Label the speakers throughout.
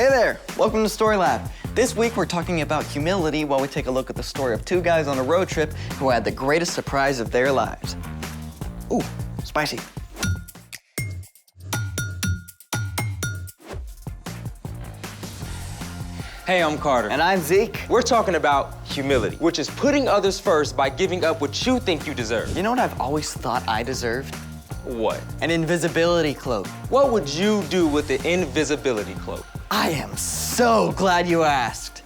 Speaker 1: Hey there, welcome to Story Lab. This week we're talking about humility while we take a look at the story of two guys on a road trip who had the greatest surprise of their lives. Ooh, spicy.
Speaker 2: Hey, I'm Carter.
Speaker 1: And I'm Zeke.
Speaker 2: We're talking about humility, which is putting others first by giving up what you think you deserve.
Speaker 1: You know what I've always thought I deserved?
Speaker 2: What?
Speaker 1: An invisibility cloak.
Speaker 2: What would you do with the invisibility cloak?
Speaker 1: I am so glad you asked.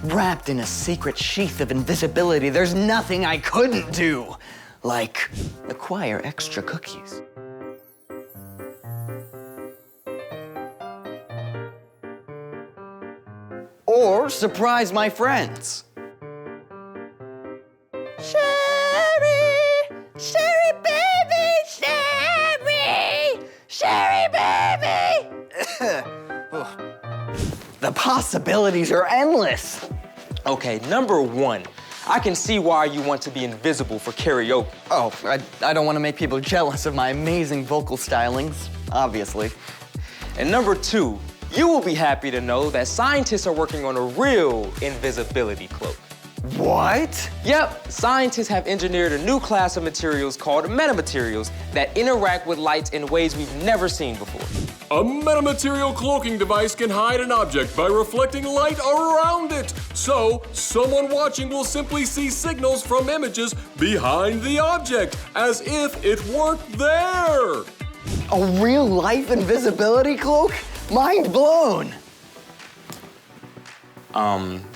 Speaker 1: Wrapped in a secret sheath of invisibility, there's nothing I couldn't do. Like acquire extra cookies. Or surprise my friends. Sherry, Sherry baby, Sherry, Sherry baby. The possibilities are endless.
Speaker 2: Okay, number one, I can see why you want to be invisible for karaoke.
Speaker 1: Oh, I don't want to make people jealous of my amazing vocal stylings, obviously.
Speaker 2: And number two, you will be happy to know that scientists are working on a real invisibility cloak.
Speaker 1: What?
Speaker 2: Yep, scientists have engineered a new class of materials called metamaterials that interact with light in ways we've never seen before.
Speaker 3: A metamaterial cloaking device can hide an object by reflecting light around it. So, someone watching will simply see signals from images behind the object, as if it weren't there.
Speaker 1: A real-life invisibility cloak? Mind blown.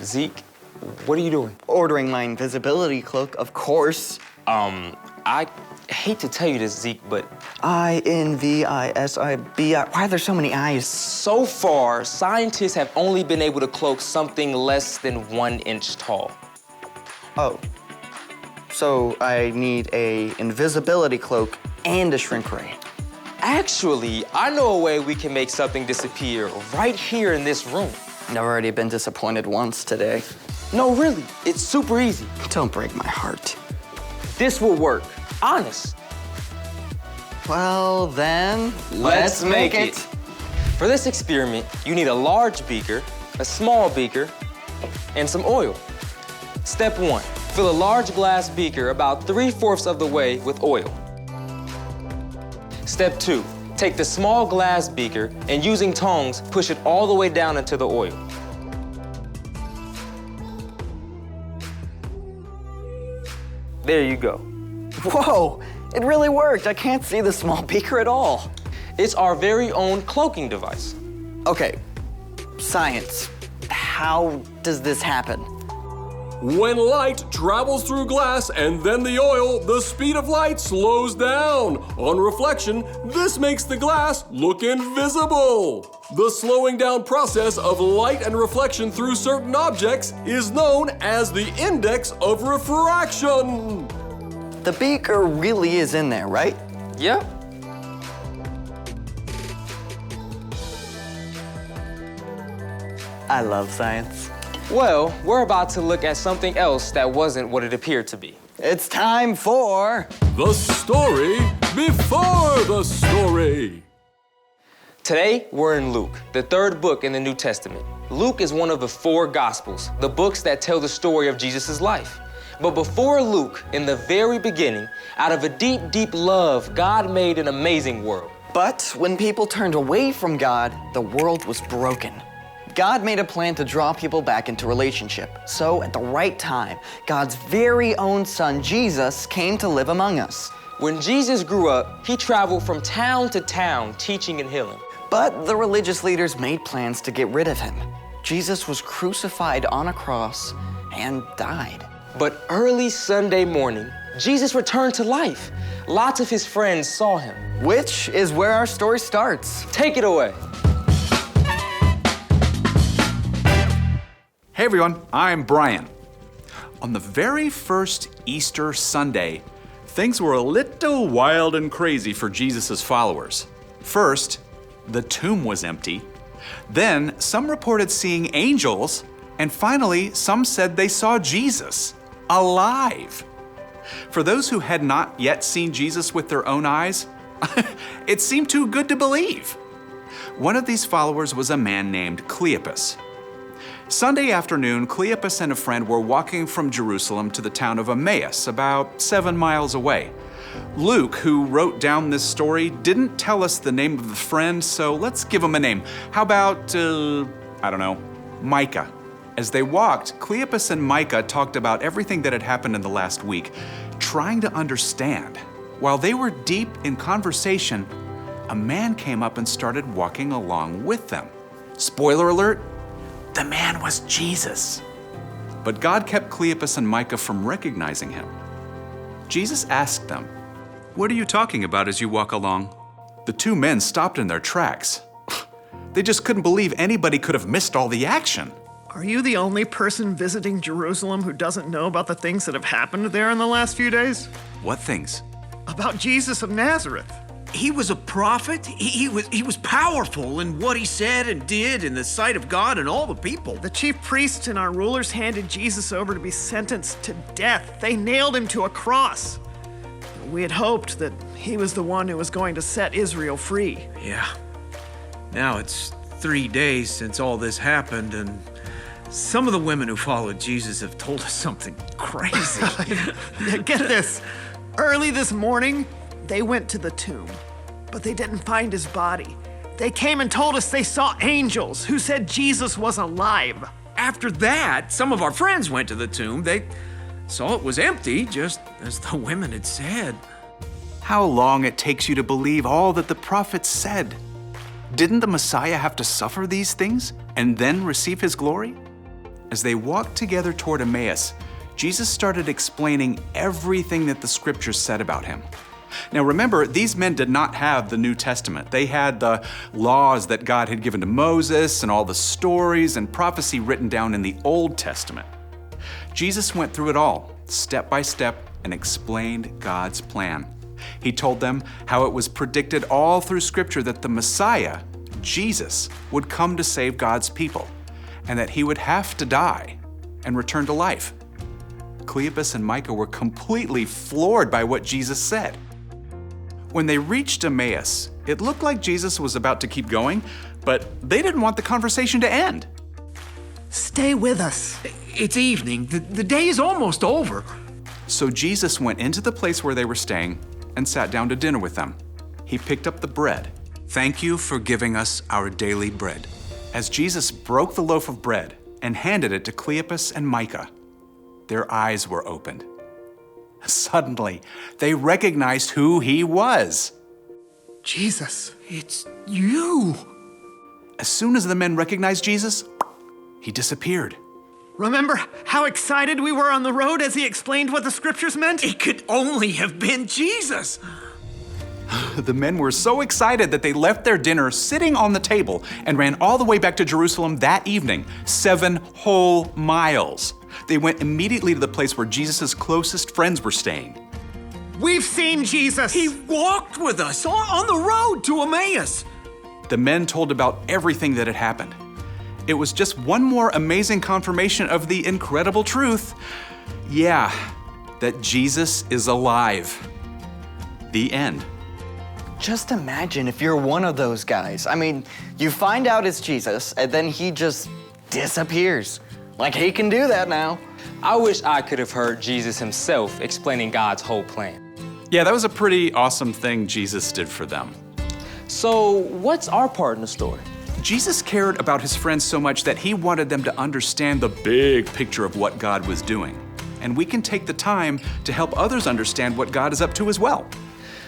Speaker 2: Zeke, what are you doing?
Speaker 1: Ordering my invisibility cloak, of course.
Speaker 2: I hate to tell you this, Zeke, but
Speaker 1: I-N-V-I-S-I-B-I. Why are there so many I's?
Speaker 2: so far, scientists have only been able to cloak something less than 1 inch tall.
Speaker 1: Oh. So I need a invisibility cloak and a shrink ray.
Speaker 2: Actually, I know a way we can make something disappear right here in this room.
Speaker 1: I've already been disappointed once today.
Speaker 2: No, really, it's super easy.
Speaker 1: Don't break my heart.
Speaker 2: This will work, honest.
Speaker 1: Well, then, let's make it.
Speaker 2: For this experiment, you need a large beaker, a small beaker, and some oil. Step 1, fill a large glass beaker about 3/4 of the way with oil. Step 2, take the small glass beaker and using tongs, push it all the way down into the oil. There you go.
Speaker 1: Whoa, it really worked. I can't see the small beaker at all.
Speaker 2: It's our very own cloaking device.
Speaker 1: Okay, science. How does this happen?
Speaker 3: When light travels through glass and then the oil, the speed of light slows down. On reflection, this makes the glass look invisible. The slowing down process of light and reflection through certain objects is known as the index of refraction.
Speaker 1: The beaker really is in there, right?
Speaker 2: Yep.
Speaker 1: I love science.
Speaker 2: Well, we're about to look at something else that wasn't what it appeared to be.
Speaker 1: It's time for...
Speaker 3: The story before the story.
Speaker 2: Today, we're in Luke, the 3rd book in the New Testament. Luke is one of the 4 Gospels, the books that tell the story of Jesus' life. But before Luke, in the very beginning, out of a deep, deep love, God made an amazing world.
Speaker 1: But when people turned away from God, the world was broken. God made a plan to draw people back into relationship. So at the right time, God's very own son, Jesus, came to live among us.
Speaker 2: When Jesus grew up, he traveled from town to town, teaching and healing.
Speaker 1: But the religious leaders made plans to get rid of him. Jesus was crucified on a cross and died.
Speaker 2: But early Sunday morning, Jesus returned to life. Lots of his friends saw him.
Speaker 1: Which is where our story starts.
Speaker 2: Take it away.
Speaker 4: Hey everyone, I'm Brian. On the very first Easter Sunday, things were a little wild and crazy for Jesus' followers. First, the tomb was empty. Then, some reported seeing angels. And finally, some said they saw Jesus, alive. For those who had not yet seen Jesus with their own eyes, it seemed too good to believe. One of these followers was a man named Cleopas. Sunday afternoon, Cleopas and a friend were walking from Jerusalem to the town of Emmaus, about 7 miles away. Luke, who wrote down this story, didn't tell us the name of the friend, so let's give him a name. How about, Micah. As they walked, Cleopas and Micah talked about everything that had happened in the last week, trying to understand. While they were deep in conversation, a man came up and started walking along with them. Spoiler alert, the man was Jesus. But God kept Cleopas and Micah from recognizing him. Jesus asked them, "What are you talking about as you walk along?" The two men stopped in their tracks. They just couldn't believe anybody could have missed all the action.
Speaker 5: Are you the only person visiting Jerusalem who doesn't know about the things that have happened there in the last few days?
Speaker 4: What things?
Speaker 5: About Jesus of Nazareth.
Speaker 6: He was a prophet. He was powerful in what he said and did in the sight of God and all the people.
Speaker 5: The chief priests and our rulers handed Jesus over to be sentenced to death. They nailed him to a cross. We had hoped that he was the one who was going to set Israel free.
Speaker 6: Yeah. Now it's 3 days since all this happened, and some of the women who followed Jesus have told us something crazy.
Speaker 5: Get this. Early this morning, they went to the tomb, but they didn't find his body. They came and told us they saw angels who said Jesus was alive.
Speaker 6: After that, some of our friends went to the tomb. They saw it was empty, just as the women had said.
Speaker 4: How long it takes you to believe all that the prophets said. Didn't the Messiah have to suffer these things and then receive his glory? As they walked together toward Emmaus, Jesus started explaining everything that the scriptures said about him. Now remember, these men did not have the New Testament. They had the laws that God had given to Moses and all the stories and prophecy written down in the Old Testament. Jesus went through it all, step by step, and explained God's plan. He told them how it was predicted all through Scripture that the Messiah, Jesus, would come to save God's people, and that he would have to die and return to life. Cleopas and Micah were completely floored by what Jesus said. When they reached Emmaus, it looked like Jesus was about to keep going, but they didn't want the conversation to end.
Speaker 5: Stay with us.
Speaker 6: It's evening. The day is almost over.
Speaker 4: So Jesus went into the place where they were staying and sat down to dinner with them. He picked up the bread. "Thank you for giving us our daily bread." As Jesus broke the loaf of bread and handed it to Cleopas and Micah, their eyes were opened. Suddenly, they recognized who he was.
Speaker 5: Jesus.
Speaker 6: It's you.
Speaker 4: As soon as the men recognized Jesus, he disappeared.
Speaker 5: Remember how excited we were on the road as he explained what the scriptures meant?
Speaker 6: It could only have been Jesus.
Speaker 4: The men were so excited that they left their dinner sitting on the table and ran all the way back to Jerusalem that evening, 7 whole miles. They went immediately to the place where Jesus' closest friends were staying.
Speaker 5: We've seen Jesus.
Speaker 6: He walked with us on the road to Emmaus.
Speaker 4: The men told about everything that had happened. It was just one more amazing confirmation of the incredible truth. Yeah, that Jesus is alive. The end.
Speaker 1: Just imagine if you're one of those guys. I mean, you find out it's Jesus, and then he just disappears. Like he can do that now.
Speaker 2: I wish I could have heard Jesus himself explaining God's whole plan.
Speaker 4: Yeah, that was a pretty awesome thing Jesus did for them.
Speaker 2: So what's our part in the story?
Speaker 4: Jesus cared about his friends so much that he wanted them to understand the big picture of what God was doing. And we can take the time to help others understand what God is up to as well.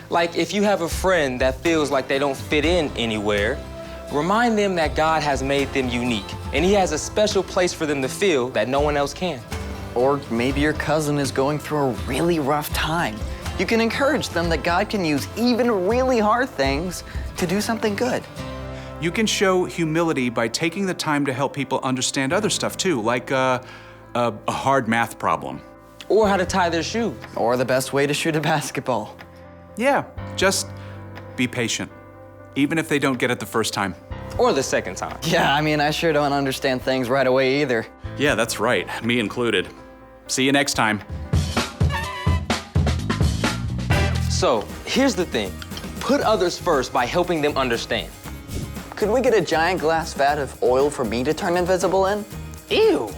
Speaker 2: Like if you have a friend that feels like they don't fit in anywhere, remind them that God has made them unique, and he has a special place for them to feel that no one else can.
Speaker 1: Or maybe your cousin is going through a really rough time. You can encourage them that God can use even really hard things to do something good.
Speaker 4: You can show humility by taking the time to help people understand other stuff too, like a hard math problem.
Speaker 2: Or how to tie their shoe.
Speaker 1: Or the best way to shoot a basketball.
Speaker 4: Yeah, just be patient, even if they don't get it the first time.
Speaker 2: Or the second time.
Speaker 1: Yeah, I mean, I sure don't understand things right away either.
Speaker 4: Yeah, that's right, me included. See you next time.
Speaker 2: So, here's the thing. Put others first by helping them understand.
Speaker 1: Could we get a giant glass vat of oil for me to turn invisible in?
Speaker 2: Ew.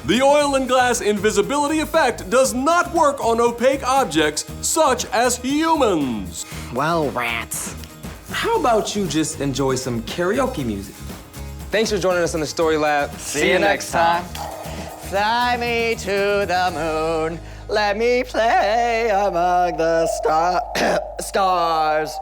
Speaker 3: The oil and glass invisibility effect does not work on opaque objects such as humans.
Speaker 1: Well, rats.
Speaker 2: How about you just enjoy some karaoke music? Thanks for joining us on the Story Lab.
Speaker 1: See you next time. Fly me to the moon. Let me play among the stars.